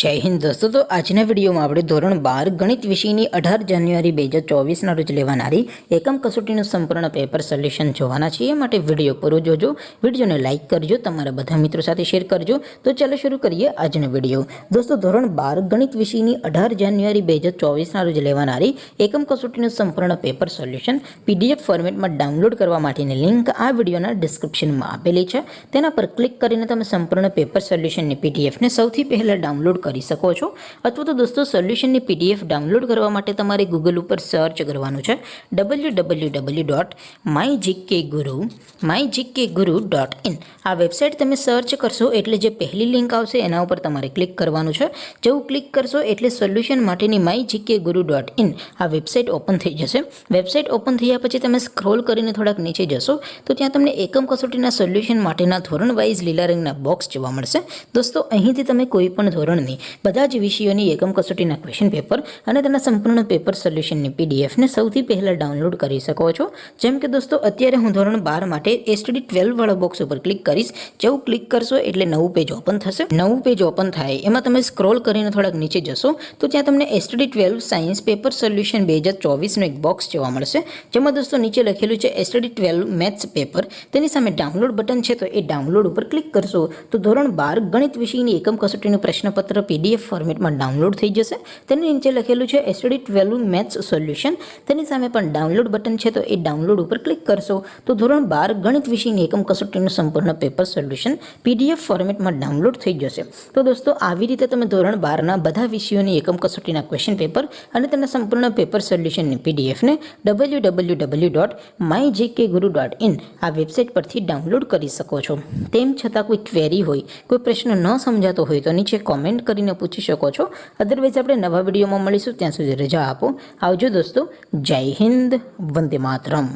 જય હિન્દ દોસ્તો, તો આજના વિડીયોમાં આપણે ધોરણ 12 ગણિત વિષયની 18 જાન્યુઆરી 2024ના રોજ લેવાનારી એકમ કસોટીનું સંપૂર્ણ પેપર સોલ્યુશન જોવાના છીએ. એ માટે વિડીયો પૂરો જોજો, વિડીયોને લાઇક કરજો, તમારા બધા મિત્રો સાથે શેર કરજો. તો ચાલો શરૂ કરીએ આજનો વિડીયો. દોસ્તો, ધોરણ 12 ગણિત વિષયની 18 જાન્યુઆરી 2024ના રોજ લેવાનારી એકમ કસોટીનું સંપૂર્ણ પેપર સોલ્યુશન PDF ફોર્મેટમાં ડાઉનલોડ કરવા માટેની લિંક આ વિડીયોના ડિસ્ક્રિપ્શનમાં આપેલી છે. તેના પર ક્લિક કરીને તમે સંપૂર્ણ પેપર સોલ્યુશનની PDFને સૌથી પહેલાં ડાઉનલોડ કરી શકો છો. અથવા તો દોસ્તો, સોલ્યુશનની PDF ડાઉનલોડ કરવા માટે તમારે ગૂગલ ઉપર સર્ચ કરવાનું છે www.mygkguru.in. આ વેબસાઇટ તમે સર્ચ કરશો એટલે જે પહેલી લિંક આવશે એના ઉપર તમારે ક્લિક કરવાનું છે. જેવું ક્લિક કરશો એટલે સોલ્યુશન માટેની mygkguru.in આ વેબસાઇટ ઓપન થઈ જશે. વેબસાઇટ ઓપન થયા પછી તમે સ્ક્રોલ કરીને થોડાક નીચે જશો તો ત્યાં તમને એકમ કસોટીના સોલ્યુશન માટેના ધોરણ વાઇઝ લીલા રંગના બોક્સ જોવા મળશે. દોસ્તો, અહીંથી તમે કોઈ પણ ધોરણની બધા જ વિષયોની એકમ કસોટીના ક્વેશ્ચન પેપર અને તેના સંપૂર્ણ પેપર સોલ્યુશનની PDFને સૌથી પહેલાં ડાઉનલોડ કરી શકો છો. જેમ કે દોસ્તો, અત્યારે હું ધોરણ 12 માટે STD 12 વાળા બોક્સ ઉપર ક્લિક કરીશ. જેવું ક્લિક કરશો એટલે નવું પેજ ઓપન થશે. નવું પેજ ઓપન થાય એમાં તમે સ્ક્રોલ કરીને થોડાક નીચે જશો તો ત્યાં તમને STD 12 સાયન્સ પેપર સોલ્યુશન 2024નું એક બોક્સ જોવા મળશે. જેમાં દોસ્તો નીચે લખેલું છે STD 12 મેથ્સ પેપર. તેની સામે ડાઉનલોડ બટન છે, તો એ ડાઉનલોડ ઉપર ક્લિક કરશો તો ધોરણ 12 ગણિત વિષયની એકમ કસોટીનું પ્રશ્નપત્ર PDF ફોર્મેટમાં ડાઉનલોડ થઈ જશે. તેની નીચે લખેલું છે STD 12 મેથ્સ સોલ્યુશન. તેની સામે પણ ડાઉનલોડ બટન છે, તો એ ડાઉનલોડ ઉપર ક્લિક કરશો તો ધોરણ 12 ગણિત વિષયની એકમ કસોટીનું સંપૂર્ણ પેપર સોલ્યુશન PDF ફોર્મેટમાં ડાઉનલોડ થઈ જશે. તો દોસ્તો, આવી રીતે તમે ધોરણ 12ના બધા વિષયોની એકમ કસોટીના ક્વેશ્ચન પેપર અને તેના સંપૂર્ણ પેપર સોલ્યુશનની PDFને www.mygkguru.in આ વેબસાઇટ પરથી ડાઉનલોડ કરી શકો છો. તેમ છતાં કોઈ ક્વેરી હોય, કોઈ પ્રશ્ન ન સમજાતો હોય તો નીચે કોમેન્ટ કરીને પૂછી શકો છો. અદરવાઇઝ આપણે નવા વિડીયોમાં મળીશું. ત્યાં સુધી રજા આપો. આવજો દોસ્તો. જય હિન્દ. વંદે માતરમ.